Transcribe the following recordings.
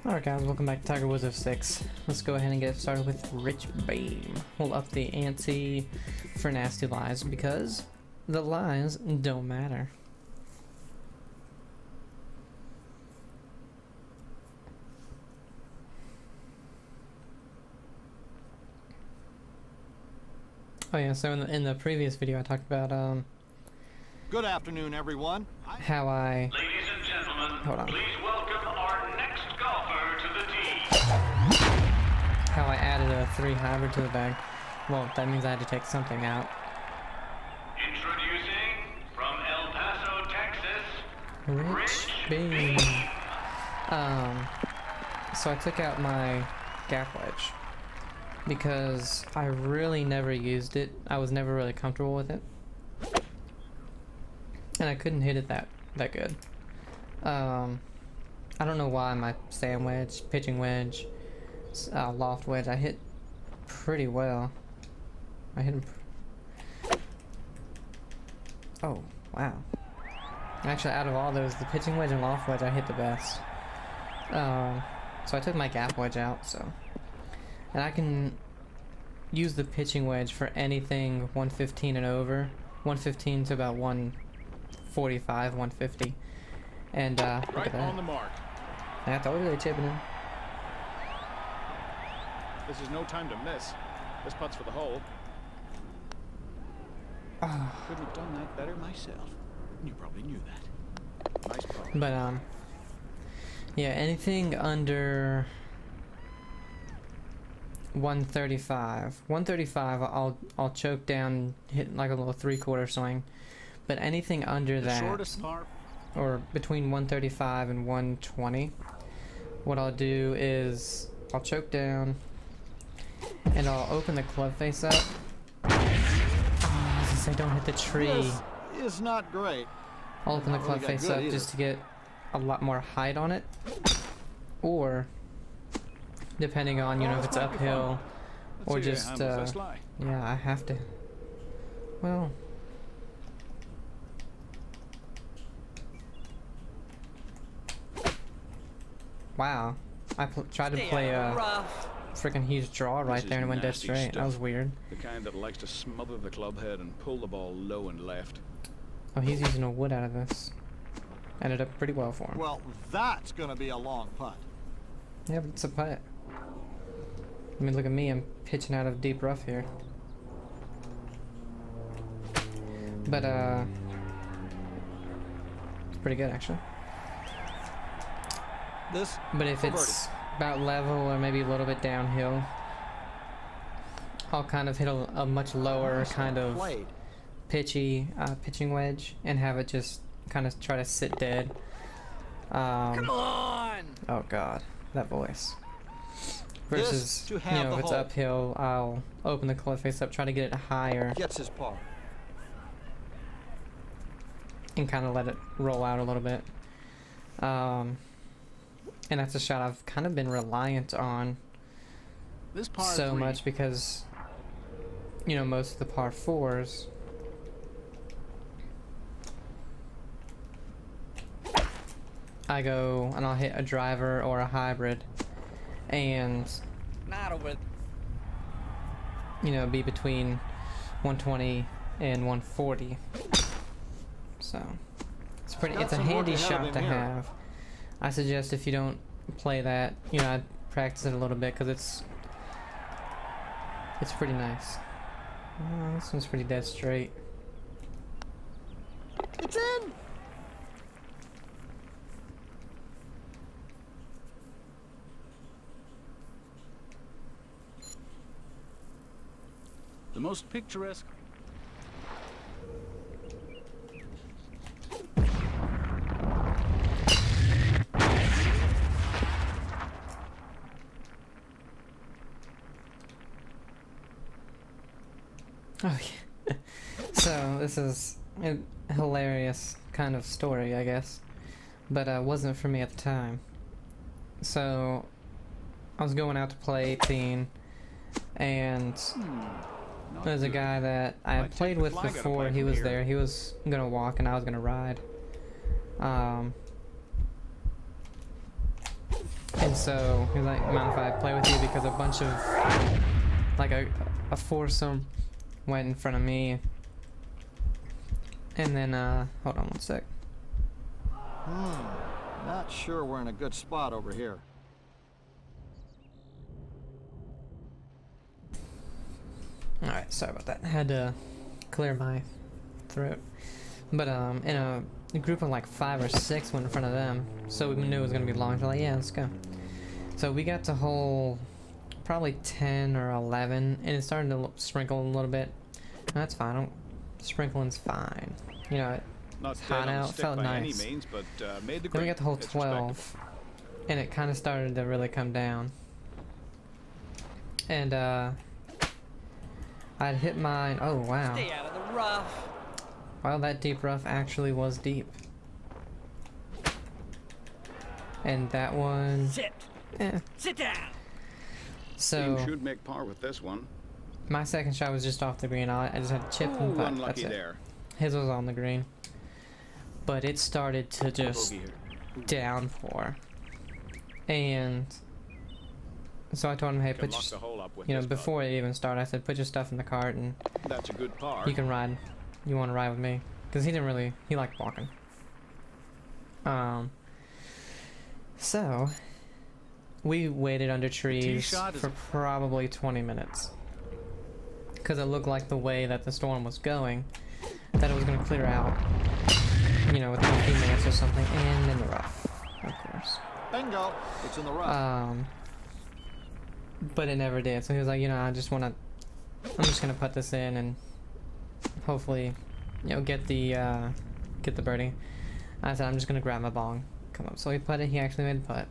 Alright guys, welcome back to Tiger Woods of 6. Let's go ahead and get started with Rich Beam. We'll up the ante for nasty lies because the lies don't matter. Oh yeah, so in the previous video I talked about Good afternoon, everyone. how I... Ladies and gentlemen, Hold on. please welcome our next golfer to the tee. how I added a 3 hybrid to the bag. Well, that means I had to take something out. Introducing from El Paso, Texas, Rich Beam. So I took out my gap wedge because I really never used it. I was never really comfortable with it, and I couldn't hit it that good. I don't know why my sand wedge, pitching wedge, loft wedge, I hit pretty well. I hit him. Oh wow! Actually, out of all those, the pitching wedge and loft wedge I hit the best. So I took my gap wedge out, and I can use the pitching wedge for anything 115 and over, 115 to about 145, 150, and look at that. On the mark. I told you they chipping in. This is no time to miss. This putt's for the hole. Couldn't have done that better myself. You probably knew that. Nice putt. But yeah, anything under 135. 135 I'll choke down, hit like a little 3/4 swing. But anything under that, Shortest par. or between 135 and 120, what I'll do is I'll choke down and I'll open the club face up. Oh, I was gonna say don't hit the tree. This is not great. I'll open the Not club really that face good up either. just to get a lot more height on it, or depending on, you know, if it's uphill or just yeah, I have to, well, wow, I tried to play a freaking huge draw right there and it went dead straight. That was weird. The kind that likes to smother the club head and pull the ball low and left. Oh, he's using a wood out of this. Ended up pretty well for him. Well, that's gonna be a long putt. Yeah, but it's a putt. I mean, look at me, I'm pitching out of deep rough here. But, it's pretty good, actually. But if it's about level or maybe a little bit downhill, I'll kind of hit a much lower kind of pitching wedge and have it just kind of try to sit dead. Come on! Oh god, that voice. Versus, you know, if it's uphill, I'll open the club face up, try to get it higher, Gets his par. and kind of let it roll out a little bit. And that's a shot I've kind of been reliant on This par so three. much because, you know, most of the par 4s I go and I'll hit a driver or a hybrid and you know, be between 120 and 140. So it's a handy shot to have. I suggest if you don't play that, you know, I'd practice it a little bit because it's pretty nice. Oh, this one's pretty dead straight. It's in! The most picturesque. Oh yeah. So this is a hilarious kind of story, I guess, but wasn't for me at the time. So I was going out to play 18, and there's a guy that I had played with before. He was there. He was gonna walk, and I was gonna ride. And And so he was like, mind if I play with you, because a bunch of, like a foursome went in front of me. And then, hold on one sec. Not sure we're in a good spot over here. Alright, sorry about that. I had to clear my throat. But, in a group of like 5 or 6 went in front of them, so we knew it was gonna be long. So like, yeah, let's go. So we got to hole probably 10 or 11, and it started to sprinkle a little bit. That's fine. Sprinkling's fine. You know, it's hot out. Felt nice. Then we got to hole 12, and it kind of started to really come down. And I'd hit mine. Oh wow. Stay out of the rough. Well, that deep rough actually was deep. And that one. Sit. Sit down. So Team should make par with this one. my second shot was just off the green. I just had to chip and putt. That's it. There. His was on the green. But it started to just downpour. And so I told him, hey, put your, before it even started, I said, put your stuff in the cart and that's a good par. You can ride. You want to ride with me? Because he liked walking. So we waited under trees for probably 20 minutes. Because it looked like the way that the storm was going, that it was going to clear out, you know, within a few minutes or something, and in the rough, of course. Bingo! It's in the rough. But it never did. So he was like, you know, I'm just gonna put this in and hopefully, you know, get the birdie. I said, I'm just gonna grab my bong, come up. So he putted. He actually made a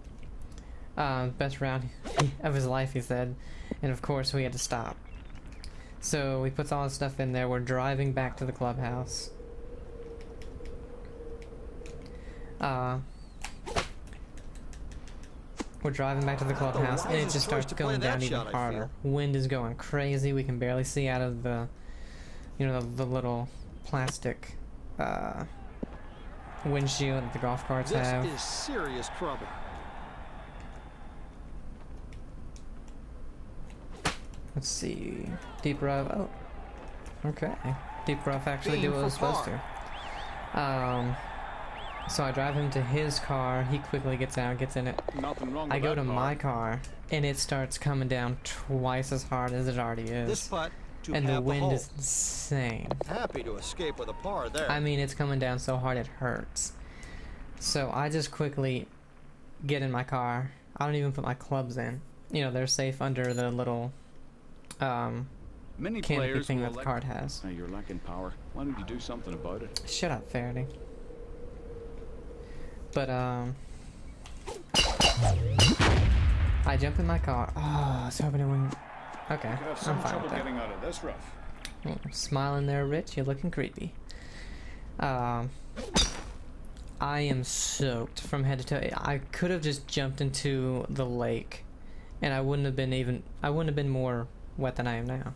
putt. Best round of his life, he said. And of course, we had to stop. So we put all his stuff in there. We're driving back to the clubhouse. We're driving back to the clubhouse, and it just starts going down even harder. Wind is going crazy. We can barely see out of the, you know, the little plastic windshield that the golf carts have. This is serious trouble. Let's see. Deep rough. Oh, okay. Deep rough actually did what it was supposed to. So I drive him to his car. He quickly gets out, gets in it. Nothing wrong with I go to that my car, and it starts coming down twice as hard as it already is. This putt to and the half wind hole. is insane. Happy to escape with a par there. I mean, it's coming down so hard it hurts. So I just quickly get in my car. I don't even put my clubs in. You know, they're safe under the little Many canopy players thing will that the cart has. Hey, you're lacking power. Why don't you do something about it? Shut up, Faraday. But I jump in my car. Oh, I was hoping it wouldn't. Okay, You could have I'm some fine trouble with that. getting out of this rough. Smiling there, Rich. You're looking creepy. I am soaked from head to toe. I could have just jumped into the lake, and I wouldn't have been more wet than I am now.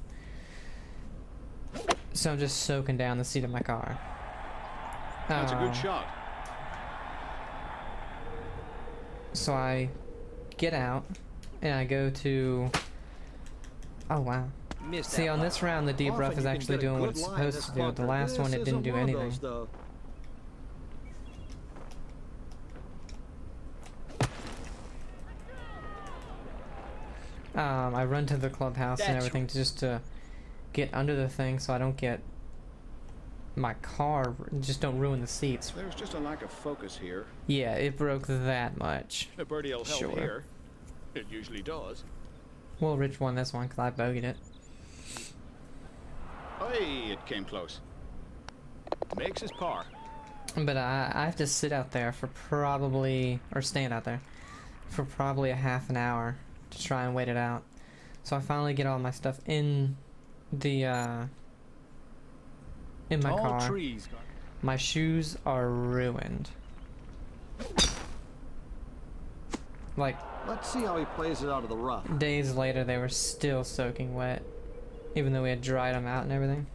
So I'm just soaking down the seat of my car. That's a good shot. So I get out, and I go to. Oh wow. See, on this round, the deep rough is actually doing what it's supposed to do. The last one, it didn't do anything. I run to the clubhouse and everything just to get under the thing so I don't get my car, just don't ruin the seats. There's just a lack of focus here. Yeah, it broke that much. A birdie will help Sure. here. It usually does. Well, Rich won this one because I bogeyed it. Hey, it came close. Makes his par. But I have to sit out there for probably, or stand out there, for probably a half an hour to try and wait it out. So I finally get all my stuff in the, in my car. Trees. My shoes are ruined. Like, Let's see how he plays it out of the rough. days later, they were still soaking wet, even though we had dried them out and everything.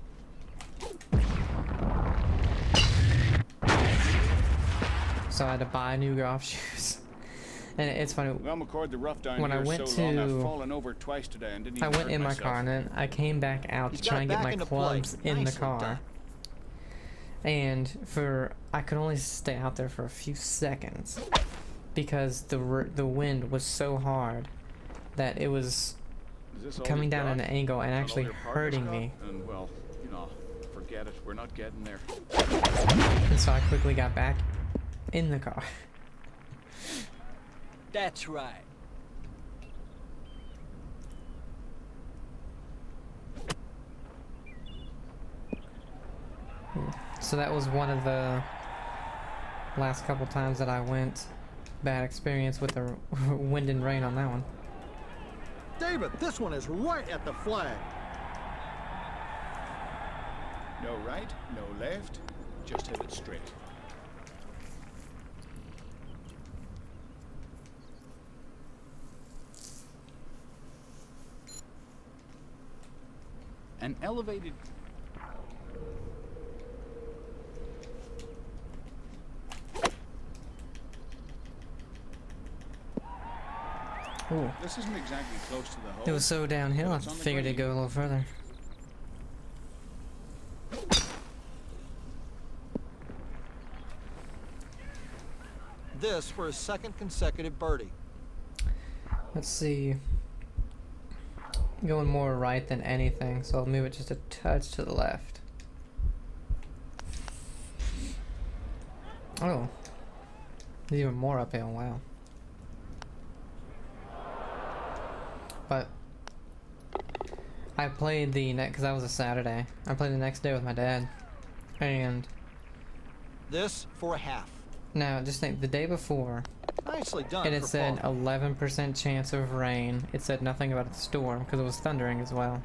So I had to buy new golf shoes And it's funny. Well, McCord, the rough down When I here went so long, I've to- fallen over twice today and didn't I even went hurt in my myself. car and then I came back out He's to try got and get back my into clubs play. in the Nicely car. done. And I could only stay out there for a few seconds because the wind was so hard that it was Is this all coming you've down at got? an angle and Is that all actually your partner's hurting got? me. And well, you know, forget it. We're not getting there. And so I quickly got back in the car. That's right. So that was one of the last couple times that I went. Bad experience with the wind and rain on that one. David, this one is right at the flag. No right, no left. Just hit it straight. An elevated... Ooh. This isn't exactly close to the hole. It was so downhill, I It's on the figured it'd green. go a little further. This for his second consecutive birdie. Let's see. Going more right than anything, so I'll move it just a touch to the left. Oh. Even more uphill, wow. But I played the next, because that was a Saturday. I played the next day with my dad. And This for a half. now, just think, the day before, Nicely done. and it for said par. 11% chance of rain. It said nothing about the storm because it was thundering as well.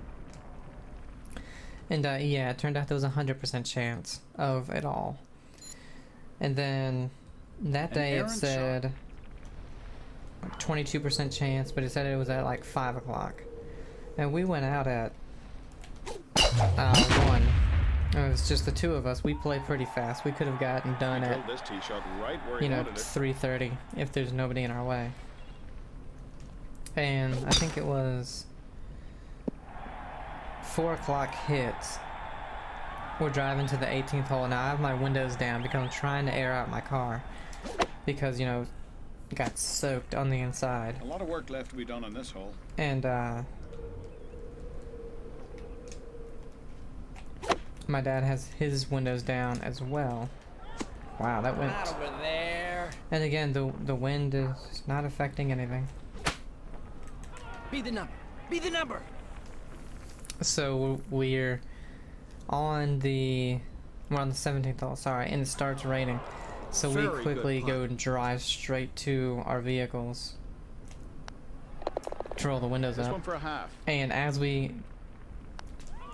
And yeah, it turned out there was 100% chance of it all. And then that An day it errant said 22% chance, but it said it was at like 5 o'clock. And we went out at 1. It was just the two of us. We played pretty fast. We could have gotten done He at, drilled this tee shot right where he you know, wanted it. 3:30 if there's nobody in our way. And I think it was 4 o'clock hits. We're driving to the 18th hole. Now I have my windows down because I'm trying to air out my car because, you know, it got soaked on the inside. A lot of work left to be done on this hole. And my dad has his windows down as well. Wow, that went. Not over there. And again, the wind is not affecting anything. Be the number. Be the number. So we're on the 17th hole, sorry, and it starts raining. So we Very quickly good go putt. and drive straight to our vehicles to roll the windows This up. one for a half. And as we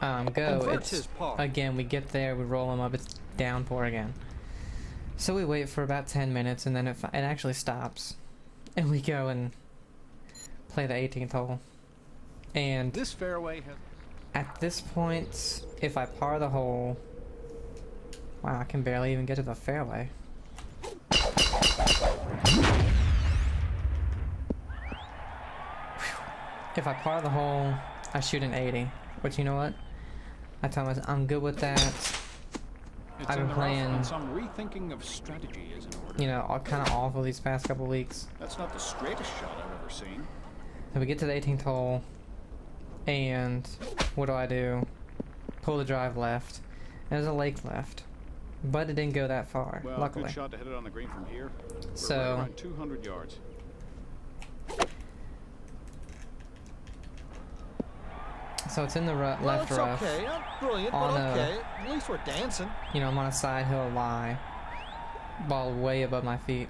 go, Converts his it's par. again, we get there, we roll them up, it's downpour again. So we wait for about 10 minutes and then it actually stops. And we go and play the 18th hole. And This fairway has... at this point, if I par the hole, wow, I can barely even get to the fairway. If I par the hole, I shoot an 80. But you know what? I tell myself I'm good with that. It's I've in been the rough, playing, and some rethinking of strategy is in order. you know, kind of awful these past couple weeks. That's not the straightest shot I've ever seen. So we get to the 18th hole, and what do? Pull the drive left. And there's a lake left, but it didn't go that far, Well, luckily. good shot to hit it on the green from here. We're So- right around 200 yards. So it's in the Well, left it's rough. okay. Not brilliant, On but a- okay. At least we're dancing. You know, I'm on a side hill lie. Ball way above my feet.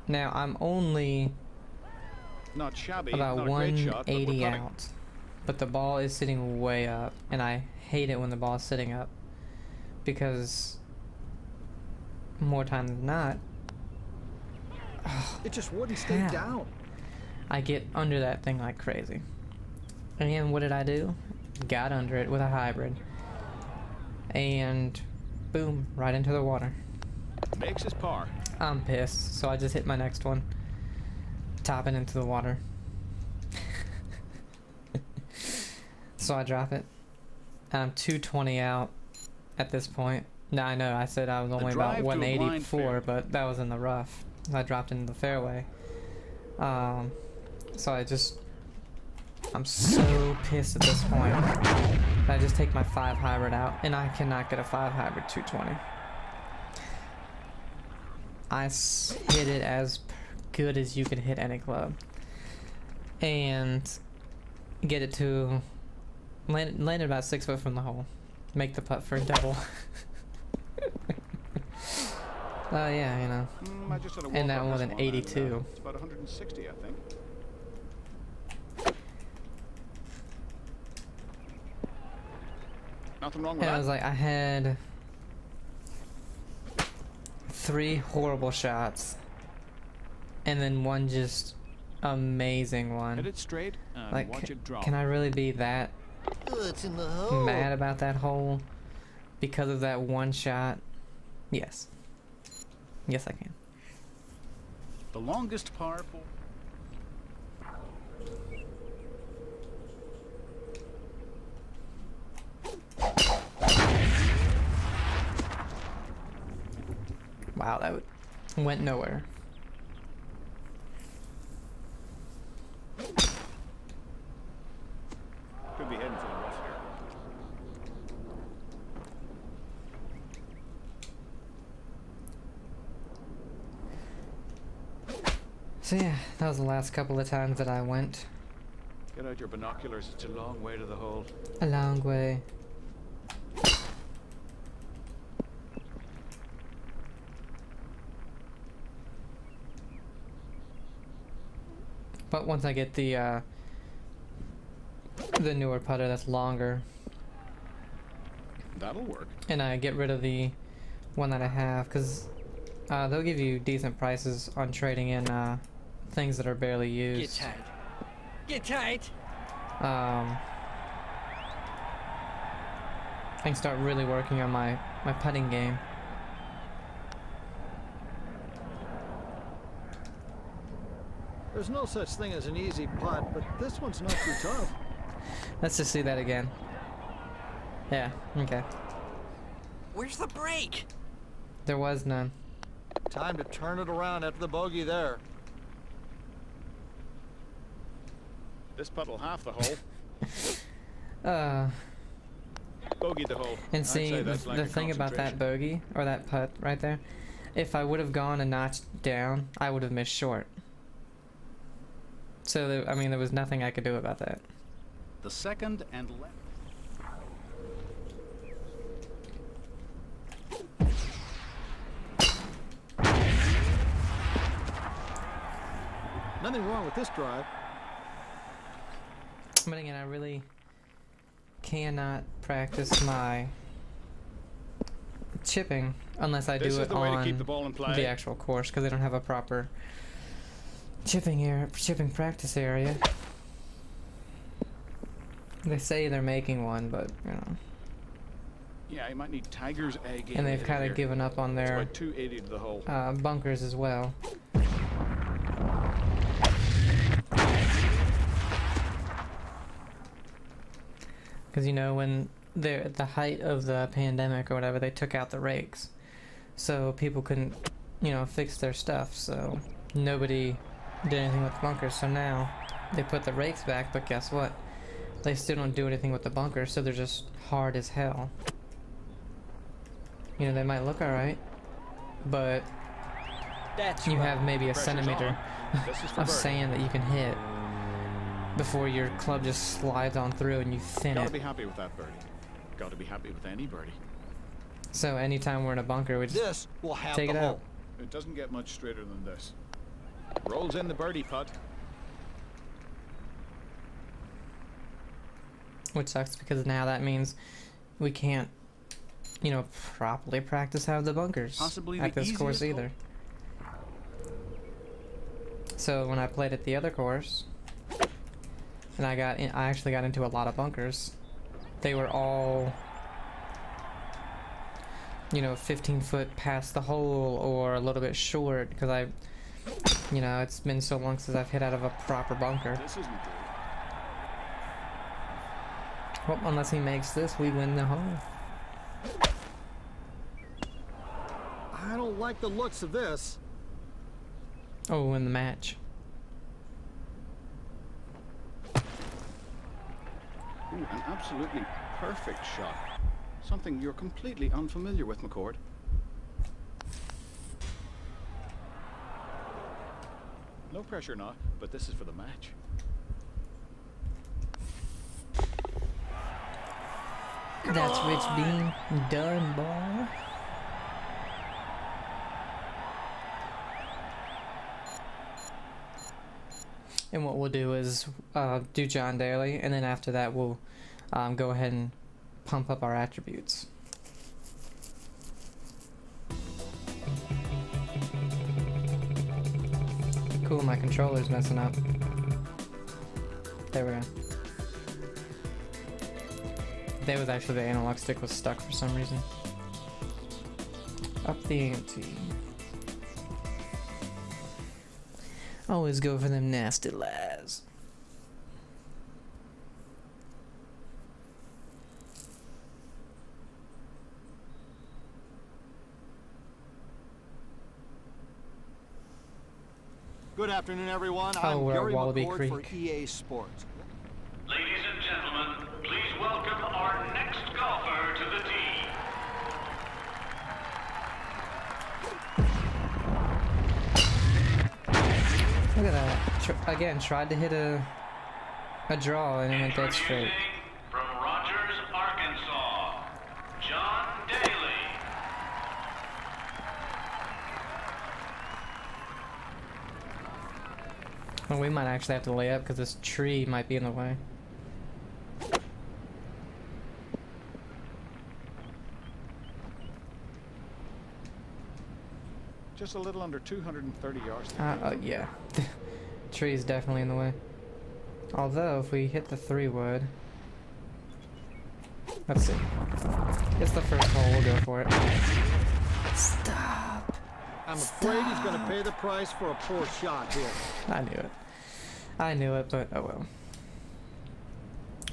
Now I'm only Not shabby, about not a great shot, but we're 180 putting. out, but the ball is sitting way up, and I hate it when the ball is sitting up because more times than not, It just wouldn't stay How? down. I get under that thing like crazy. And what did I do? Got under it with a hybrid, and boom, right into the water. Makes his par. I'm pissed, so I just hit my next one. topping into the water. So I drop it. I'm 220 out at this point. Now I know I said I was only about 180 before, but that was in the rough. I dropped into the fairway. So I'm so pissed at this point. I just take my 5 hybrid out, and I cannot get a 5 hybrid 220. I hit it as good as you could hit any club, and get it to landed about 6 foot from the hole. Make the putt for a double. Yeah, you know. I just had a And walk that on one this with an 82. and, it's about 160, I think. Nothing wrong with And that. I was like, I had 3 horrible shots, and then one just amazing Hit one. it straight and Like, watch it drop. can I really be that It's in the hole. mad about that hole because of that one shot? Yes. Yes, I can. The longest par for... Wow, that went nowhere. Could be heading for the rough here. So yeah, that was the last couple of times that I went. Get out your binoculars, it's a long way to the hole. A long way. But once I get the newer putter that's longer, That'll work. and I get rid of the one that I have, because they'll give you decent prices on trading in things that are barely Get used. tight. Get tight. I can start really working on my putting game. There's no such thing as an easy putt, but this one's not too tough. Let's just see that again. Yeah, okay. Where's the break? There was none. Time to turn it around after the bogey there. This putt'll half the hole. Bogey the hole. And I'd see, say that's lack the of thing about that bogey, or that putt right there, if I would have gone a notch down, I would have missed short. So, I mean, there was nothing I could do about that. The second and left. Nothing wrong with this drive. But again, I really cannot practice my chipping unless I This do is it the way to on keep the ball in play. the actual course, because they don't have a proper chipping practice area. They say they're making one, but you know, Yeah, you might need Tiger's egg. and they've kind of given up on It's their about 280 to the hole. bunkers as well. Because you know, when they're at the height of the pandemic or whatever, they took out the rakes, so people couldn't, you know, fix their stuff. So nobody did anything with the bunkers. So now they put the rakes back, but guess what? They still don't do anything with the bunkers, so they're just hard as hell. You know, they might look alright, but That's you right. have maybe a Pressure's centimeter on. This is for of birdie. sand that you can hit before your club just slides on through and you thin Gotta it. be happy with that birdie. Gotta be happy with any birdie. So anytime we're in a bunker, we just This will have take the it hole. out. It doesn't get much straighter than this. Rolls in the birdie putt. Which sucks because now that means we can't, you know, properly practice out of the bunkers Possibly at the this course easiest either. So when I played at the other course, and I actually got into a lot of bunkers. They were all, you know, 15 foot past the hole or a little bit short, because You know, it's been so long since I've hit out of a proper bunker. This isn't good. Well, unless he makes this, we win the hole. I don't like the looks of this. Oh, win the match. Ooh, an absolutely perfect shot. Something you're completely unfamiliar with, McCord. No pressure now, but this is for the match. That's Rich Beam done, boy. And what we'll do is do John Daly, and then after that we'll go ahead and pump up our attributes. Cool, my controller's messing up. There we go. That was actually the analog stick was stuck for some reason. Up the ante. Always go for them nasty lies. Good afternoon, everyone. Oh, I'm we're at Gary Wallaby McCord Creek. for EA Sports. Ladies and gentlemen, please welcome our next golfer to the tee. Look at that. Again, tried to hit a draw and it went dead straight. Introducing from Rogers, Arkansas, John Daly. Well, we might actually have to lay up because this tree might be in the way. Just a little under 230 yards. Yeah. Tree is definitely in the way. Although, if we hit the 3-wood... Let's see. It's the first hole, we'll go for it. Stop! I'm afraid he's going to pay the price for a poor shot here. I knew it. I knew it, but oh well.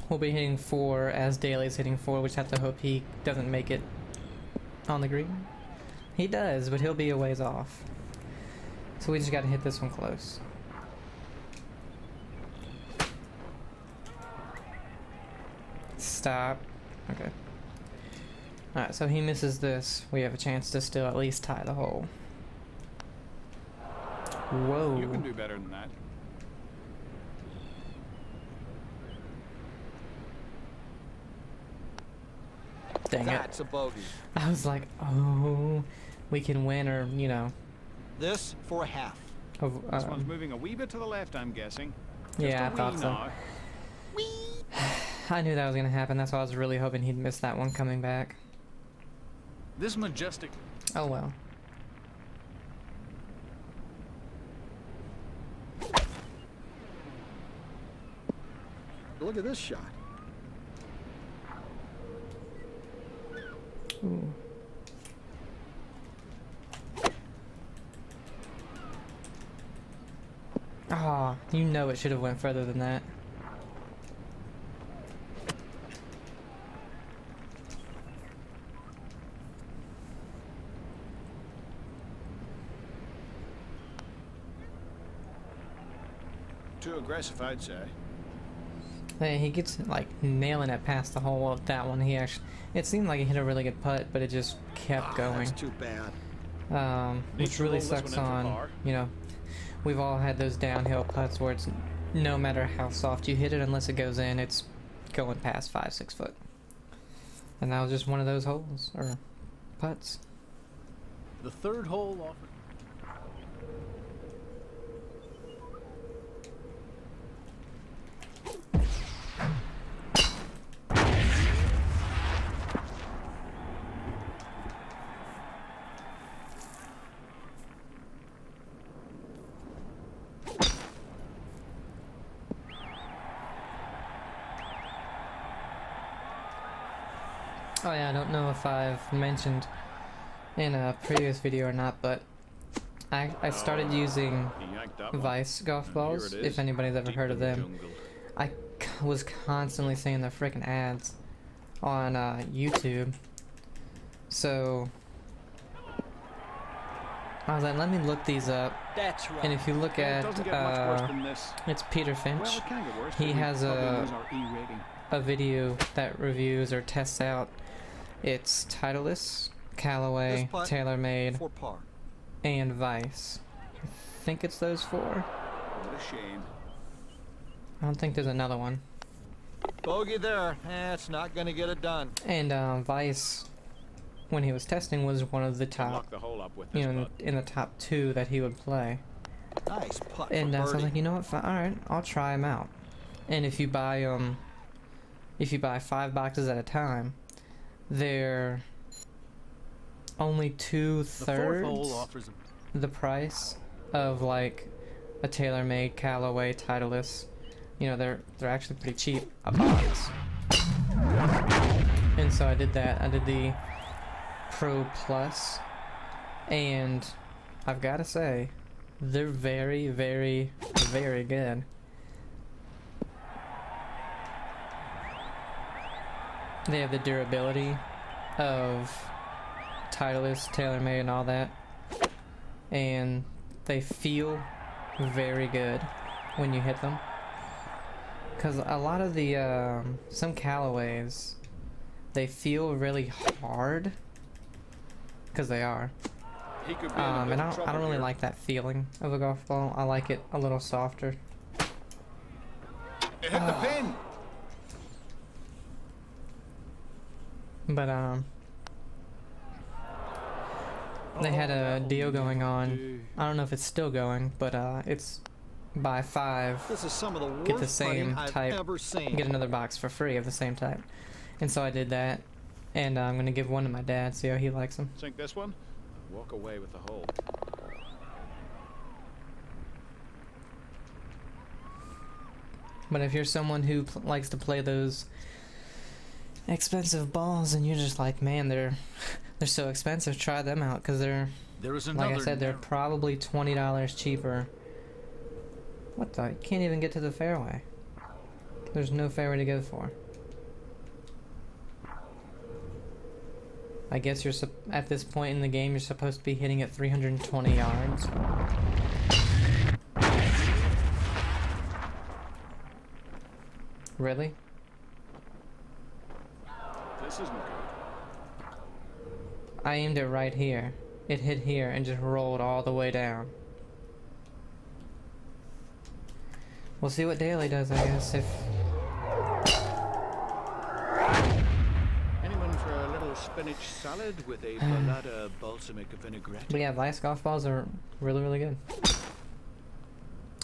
We'll be hitting 4 as Daly's hitting 4. We just have to hope he doesn't make it on the green. He does, but he'll be a ways off. So we just gotta hit this one close. Stop. Okay. Alright, so he misses this. We have a chance to still at least tie the hole. Whoa. You can do better than that. Dang it. That's a bogey. I was like, oh, we can win, or, you know. This for a half. This one's moving a wee bit to the left, I'm guessing. Yeah, I Just a thought wee so. now. I knew that was going to happen. That's why I was really hoping he'd miss that one coming back. This majestic. Oh, well. Look at this shot. Ooh. Ah, you know it should have went further than that. Too aggressive, I'd say. Hey, he gets like nailing it past the hole of that one. He actually, it seemed like he hit a really good putt, but it just kept going. That's too bad. Which to really roll this sucks one in for on, par. you know, we've all had those downhill putts where it's no matter how soft you hit it, unless it goes in, it's going past 5-6 foot. And that was just one of those holes, or putts. The third hole offered. Oh yeah, I don't know if I've mentioned in a previous video or not, but I started using He yanked that one. Vice golf And balls, here it is, if anybody's ever deep heard of in the them. jungle. I was constantly seeing the freaking ads on YouTube. So I was like, let me look these up. That's right. And if you look Yeah, it at, doesn't get much worse than this. it's Peter Finch. Well, it can get worse. He but we has probably lose our E rating. a video that reviews or tests out. It's Titleist, Callaway, This putt TaylorMade, for par. and Vice. I think it's those four. What a shame. I don't think there's another one. Bogey there. It's not gonna get it done. And Vice, when he was testing, was one of the top, Lock the hole up with this you know, putt. in the top 2 that he would play. Nice putt And for so I was birdie. like, you know what? Alright, I'll try them out. And if you buy 5 boxes at a time, they're only The fourth hole 2/3 offers him. the price of like a TaylorMade, Callaway, Titleist. You know, they're actually pretty cheap a box. And so I did that. I did the Pro Plus, and I've got to say, they're very, very, very good. They have the durability of Titleist, TaylorMade, and all that, and they feel very good when you hit them. Because a lot of the some Callaways, they feel really hard, because they are. He could be in a bit And of I trouble don't really here. like that feeling of a golf ball. I like it a little softer. It hit the pin. But they had a deal going on. I don't know if it's still going, but it's buy 5, This is some of the get the worst same putting I've type, ever seen. get another box for free of the same type. And so I did that, and I'm gonna give one to my dad, see how he likes them. Sink this one. Walk away with the hole. But if you're someone who likes to play those expensive balls, and you're just like, man, they're so expensive, try them out, because they're, There is another. like I said, they're narrow- probably $20 cheaper. What the? You can't even get to the fairway. There's no fairway to go for. I guess you're at this point in the game, you're supposed to be hitting at 320 yards. Really? This isn't good. I aimed it right here. It hit here and just rolled all the way down. We'll see what Daly does, I guess, if... Anyone for a little spinach salad with a balada balsamic vinaigrette? But yeah, Vice golf balls are really, really good.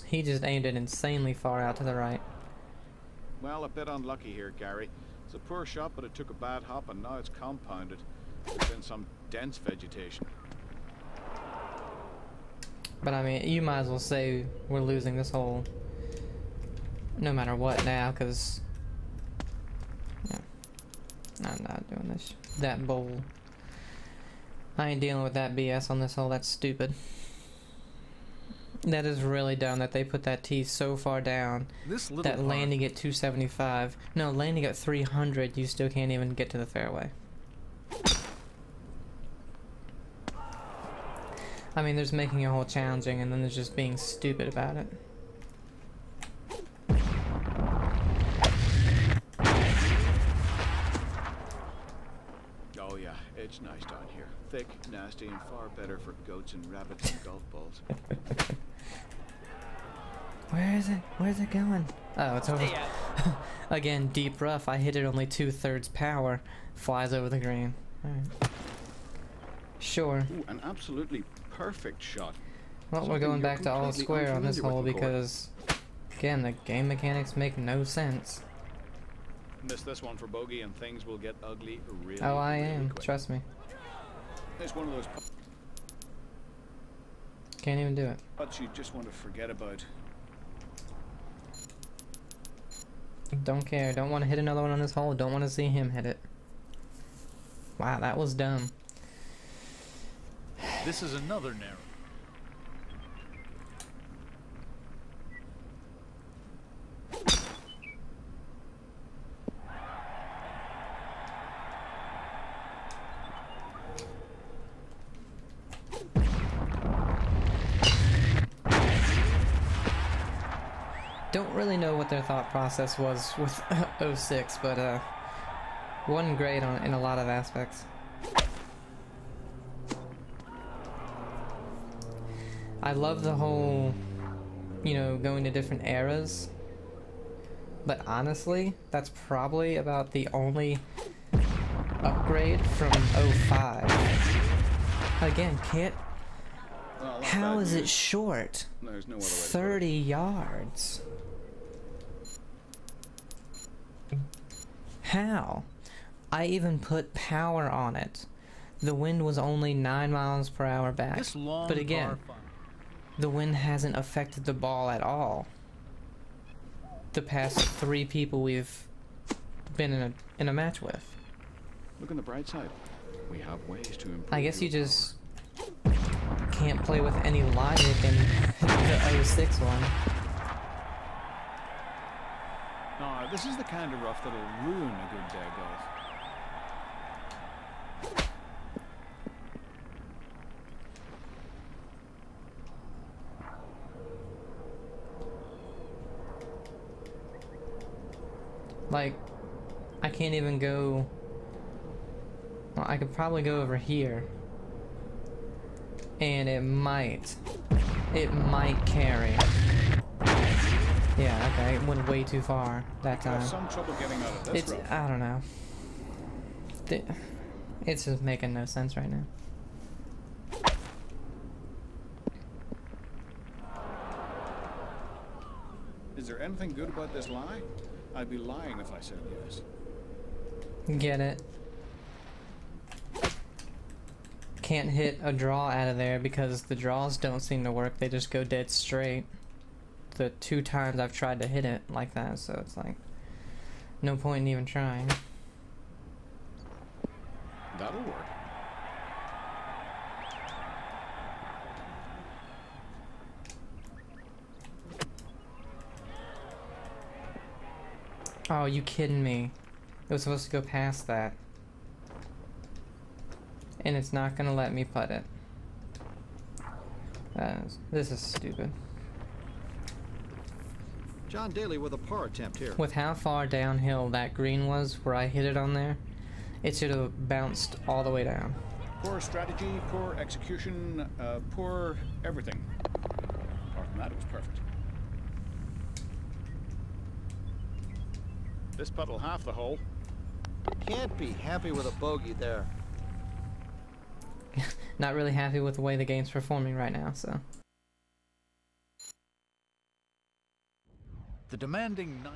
He just aimed it insanely far out to the right. Well, a bit unlucky here, Gary. It's a poor shot, but it took a bad hop, and now it's compounded. There's been some dense vegetation. But I mean, you might as well say we're losing this hole no matter what now, because yeah, I'm not doing this. That bowl. I ain't dealing with that BS on this hole. That's stupid. That is really dumb that they put that tee so far down This little that par- landing at 275. No, landing at 300, you still can't even get to the fairway. I mean, there's making a hole challenging, and then there's just being stupid about it. Oh yeah, it's nice down here. Thick, nasty, and far better for goats and rabbits and golf balls. Where is it? Where's it going? Oh, it's over. Stay out. Again, deep rough. I hit it only 2/3 power. Flies over the green. Alright. Sure. Ooh, an absolutely perfect shot. Well, we're Something going you're back to all completely square on this unfamiliar hole with, of because, course. again, the game mechanics make no sense. Miss this one for bogey, and things will get ugly really, Oh, I really am. quick. Trust me. It's one of those Can't even do it. putts you just want to forget about. Don't care. Don't want to hit another one on this hole. Don't want to see him hit it. Wow, that was dumb. This is another narrow. don't really know what their thought process was with 06, but wasn't great in a lot of aspects. I love the whole, you know, going to different eras, but honestly, that's probably about the only upgrade from 05. Again, can't. Well, How is it short? There's no other way to put it. 30 yards. How? I even put power on it. The wind was only 9 miles per hour back. This long But again, par five. the wind hasn't affected the ball at all. The past 3 people we've been in a match with. Look on the bright side. We have ways to improve. I guess you your just can't play with any logic in the 06 one. No, this is the kind of rough that'll ruin a good day of golf. Like, I can't even go. Well, I could probably go over here, and it might carry. Yeah, okay, it went way too far that I have time. some trouble getting out of this It's, rough. I don't know. It's just making no sense right now. Is there anything good about this lie? I'd be lying if I said yes. Get it. Can't hit a draw out of there because the draws don't seem to work. They just go dead straight. The 2 times I've tried to hit it like that, so it's like no point in even trying. That'll work. Oh, you kidding me? It was supposed to go past that. And it's not gonna let me putt it. This is stupid. John Daly with a par attempt here. With how far downhill that green was where I hit it on there, it should have bounced all the way down. Poor strategy, poor execution, poor everything. Apart from that, it was perfect. This putt'll half the hole. Can't be happy with a bogey there. Not really happy with the way the game's performing right now, so. The demanding night.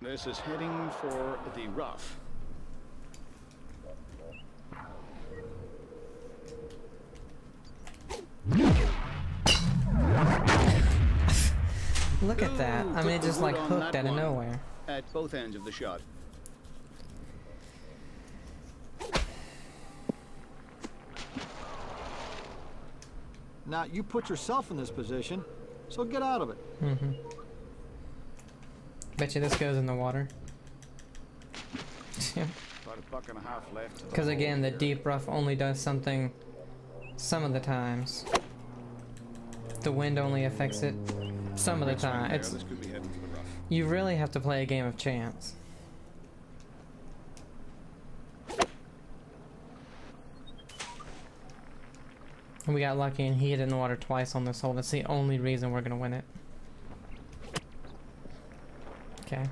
This is heading for the rough. Look at that. I mean, it Took the just like wood on hooked that out of one nowhere. At both ends of the shot. Now, you put yourself in this position, so get out of it. Mm-hmm. Bet you this goes in the water. About a buck and a half left. to the Because hole again, the here. deep rough only does something some of the times. The wind only affects it some of the Big swing time. there. It's, This could be heading for the rough. you really have to play a game of chance. And we got lucky and he hit it in the water twice on this hole. That's the only reason we're gonna win it. Okay.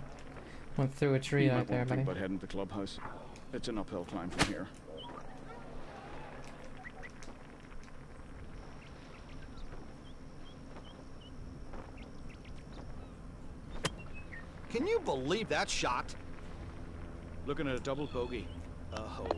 Went through a tree You right might there, want to buddy. think about heading to the clubhouse. It's an uphill climb from here. Can you believe that shot? Looking at a double bogey. A hole.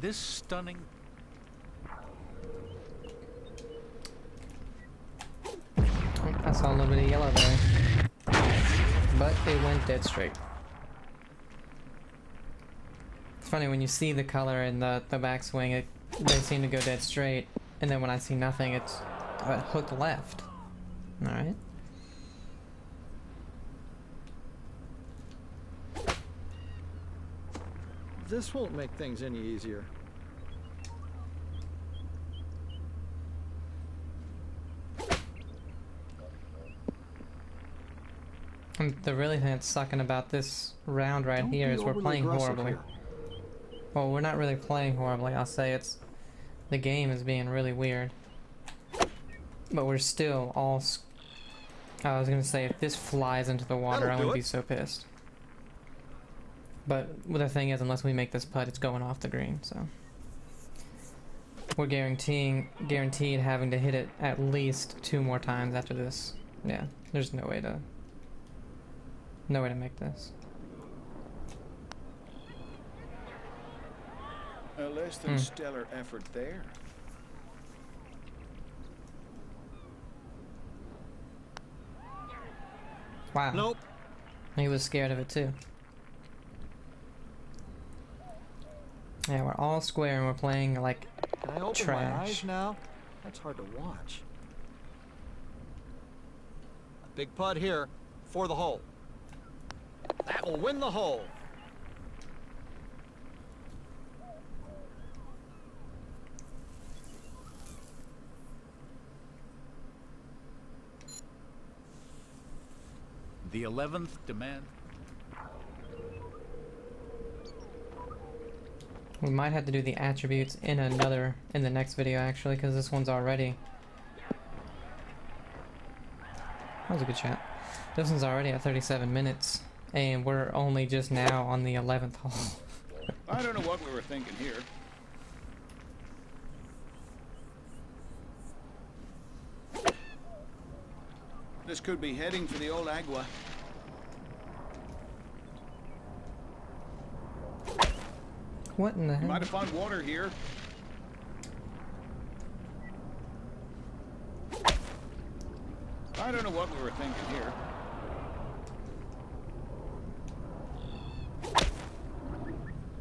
This stunning. I saw a little bit of yellow there. But it went dead straight. It's funny when you see the color in the backswing, they seem to go dead straight. And then when I see nothing, it's hooked left. Alright. this won't make things any easier. And the really thing that's sucking about this round right here is we're playing horribly. Well, we're not really playing horribly. I'll say it's the game is being really weird. But we're still all. I was gonna say if this flies into the water, I would be so pissed. But the thing is, unless we make this putt, it's going off the green. So we're guaranteed having to hit it at least 2 more times after this. Yeah, there's no way to make this. A less than stellar effort there. Wow. Nope. He was scared of it too. Yeah, we're all square and we're playing like Can I open trash. my eyes now? That's hard to watch. A big putt here for the hole. That will win the hole. The 11th demand. We might have to do the attributes in the next video actually, because this one's already. That was a good shot. This one's already at 37 minutes, and we're only just now on the 11th hole. I don't know what we were thinking here. This could be heading for the old Agua. What in the Might heck? have found water here. I don't know what we were thinking here.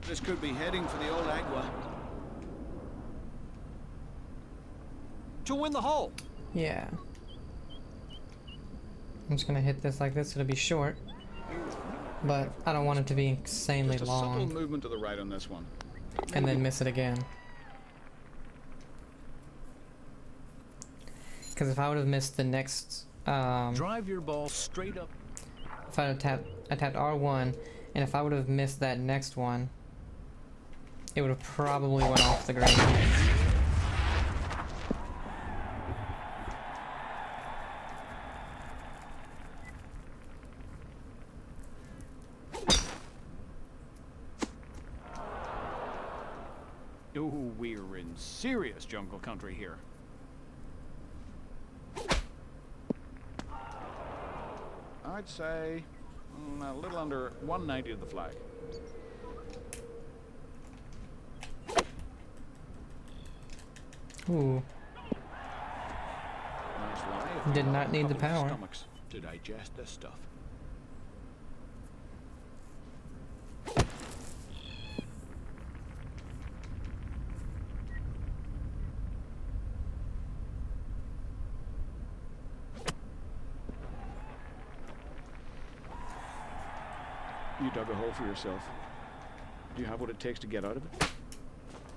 This could be heading for the old Agua. To win the hole. Yeah. I'm just gonna hit this like this. It'll be short, but I don't want it to be insanely Just a subtle long movement to the right on this one. and then miss it again. Because if I would have missed the next, Drive your ball straight up. if I tapped R1, and if I would have missed that next one, it would have probably went off the green. Oh, we're in serious jungle country here. I'd say a little under 190 to the flag. Ooh, Nice lie. did not need the Couple of power. stomachs to digest this stuff. You dug a hole for yourself. Do you have what it takes to get out of it?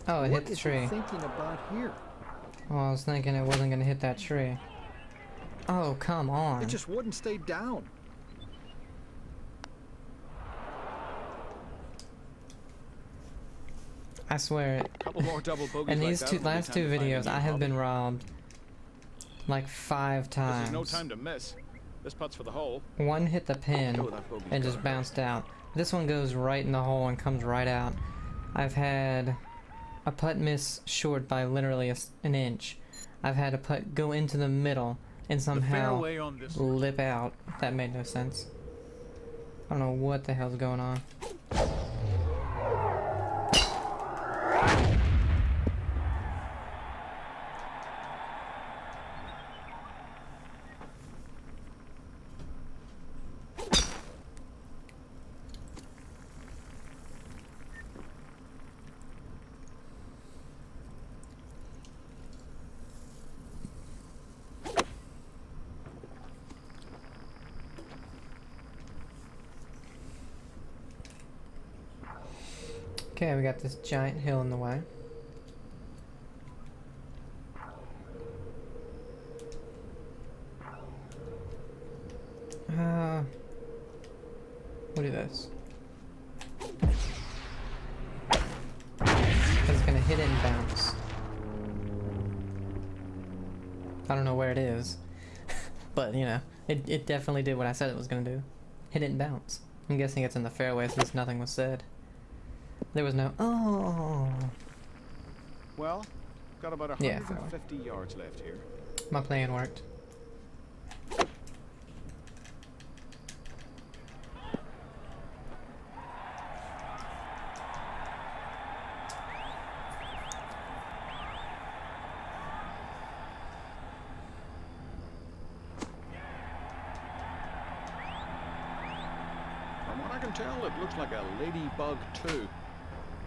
Oh, it hit What the is he tree. thinking about here? Well, I was thinking it wasn't gonna hit that tree. Oh, come on. It just wouldn't stay down. I swear, Couple more double bogeys in like these that two will be last time two to find a videos, new I have hobby. been robbed like 5 times. This is no time to miss. This putt's for the hole. One hit the pin Oh, that bogey's and just gonna hurt. bounced out. This one goes right in the hole and comes right out. I've had a putt miss short by literally an inch. I've had a putt go into the middle and The somehow fairway on this. lip out. That made no sense. I don't know what the hell's going on. Okay, we got this giant hill in the way. We'll do this. It's gonna hit it and bounce. I don't know where it is, but you know, it definitely did what I said it was gonna do. Hit it and bounce. I'm guessing it's in the fairway since nothing was said. There was no, oh. Well, got about 150 yards left here. My plan worked. From what I can tell, it looks like a ladybug too.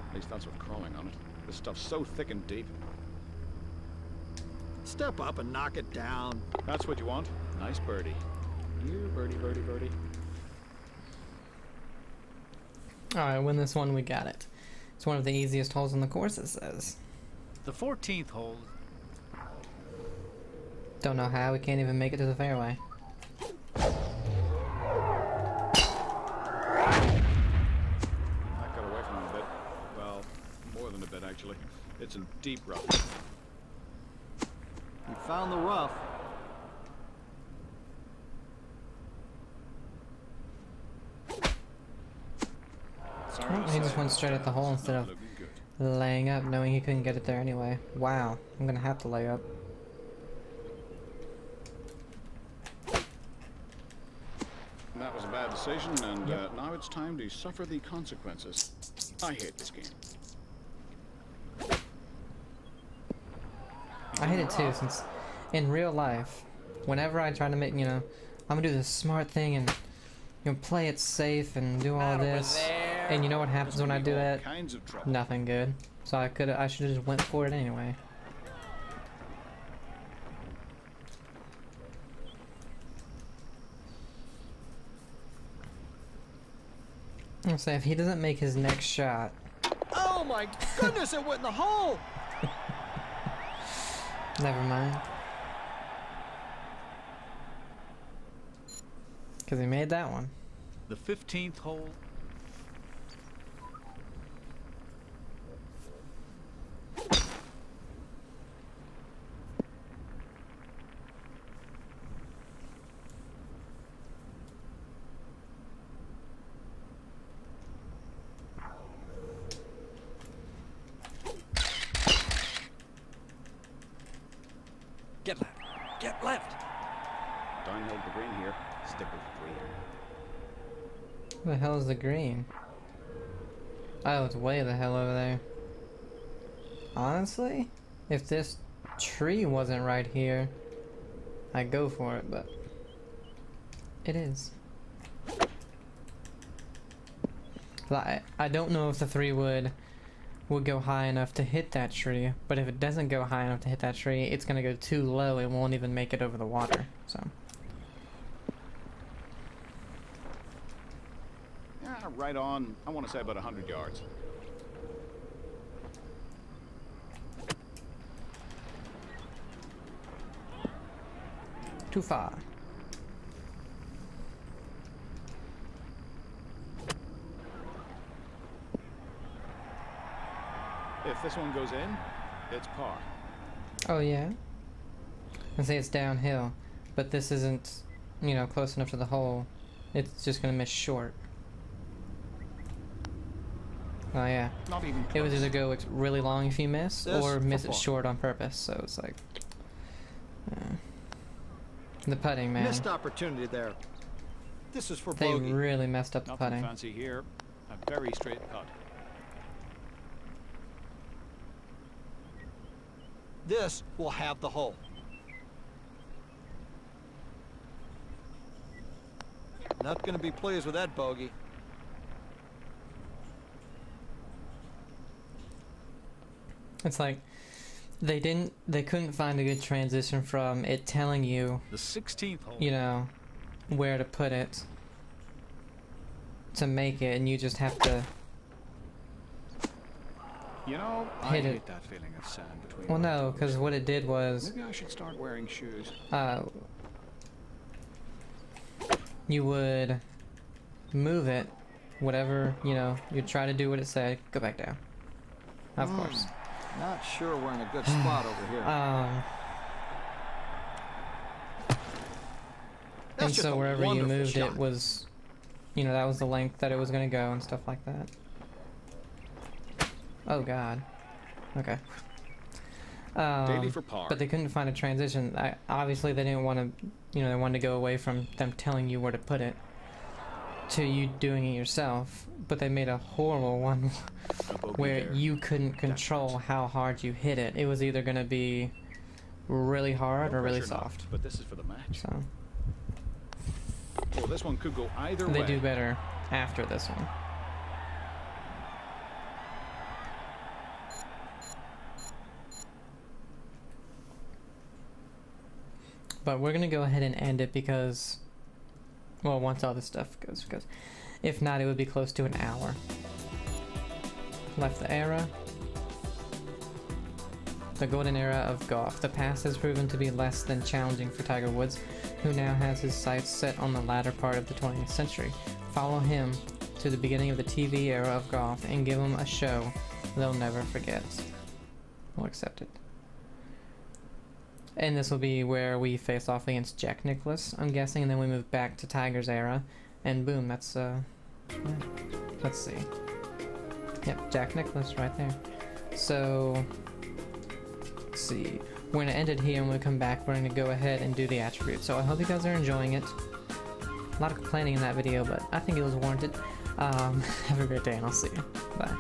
At least that's what's crawling on it. This stuff's so thick and deep. Step up and knock it down. That's what you want? Nice birdie. You birdie, birdie, birdie. Alright, win this one, we got it. It's one of the easiest holes on the course, it says. The 14th hole. Don't know how, we can't even make it to the fairway. That got away from him a bit. Well, more than a bit actually. It's in deep rough. You found the rough. Oh, he just went straight at the hole instead of laying up, knowing he couldn't get it there anyway. Wow, I'm gonna have to lay up. That was a bad decision, and now it's time to suffer the consequences. I hate this game. I hate it too, since in real life, whenever I try to make, you know, I'm gonna do this smart thing and, you know, play it safe and do all this, and you know what happens when I do that? Nothing good. So I should have just went for it anyway. I'll say if he doesn't make his next shot. Oh my goodness, it went in the hole! Never mind. Because he made that one. The 15th hole. Get left. Get left. Downhill the green here. Stick with green. Where the hell is the green? Oh, it's way the hell over there. Honestly, if this tree wasn't right here, I'd go for it, but it is. I don't know if the 3-wood would go high enough to hit that tree, but if it doesn't go high enough to hit that tree, it's gonna go too low, it won't even make it over the water, so. Yeah, right on, I want to say about 100 yards. Too far. If this one goes in, it's par. Oh yeah? I say it's downhill, but this isn't, you know, close enough to the hole. It's just gonna miss short. Oh yeah. Not even close. It was either go really long if you miss, This or miss it football. short on purpose, so it's like... the putting, man. Missed opportunity there. This is for They bogey. really messed up the Nothing putting. fancy here. A very straight putt. This will have the hole. Not going to be pleased with that bogey. It's like, they couldn't find a good transition from it telling you, The 16th hole. you know, where to put it to make it, and you just have to You know, I hit hate it. that feeling of sand between Well, my no, toes. because what it did was Maybe I should start wearing shoes. you would move it, whatever, you know, you try to do what it said, go back down. Of course. Not sure we're in a good spot over here. And That's just so a wherever you wonderful moved shot. it was, you know, that was the length that it was going to go and stuff like that. Oh god. Okay. Daily for par. But they couldn't find a transition. Obviously they didn't want to, you know, they wanted to go away from them telling you where to put it to you doing it yourself. But they made a horrible one A bogey where there. you couldn't control how hard you hit it. It was either going to be really hard No or really pressure now, soft. but this is for the match. So Oh, this one could go either they way. do better after this one. But we're gonna go ahead and end it because, well, once all this stuff goes, because if not, it would be close to an hour. Left the era. The golden era of golf. The past has proven to be less than challenging for Tiger Woods, who now has his sights set on the latter part of the 20th century. Follow him to the beginning of the TV era of golf and give him a show they'll never forget. We'll accept it. And this will be where we face off against Jack Nicklaus, I'm guessing, and then we move back to Tiger's era, and boom, that's, yeah. Let's see. Yep, Jack Nicklaus right there. So, let's see. We're gonna end it here, and when we come back, we're gonna go ahead and do the attributes. So I hope you guys are enjoying it. A lot of complaining in that video, but I think it was warranted. Have a great day, and I'll see you. Bye.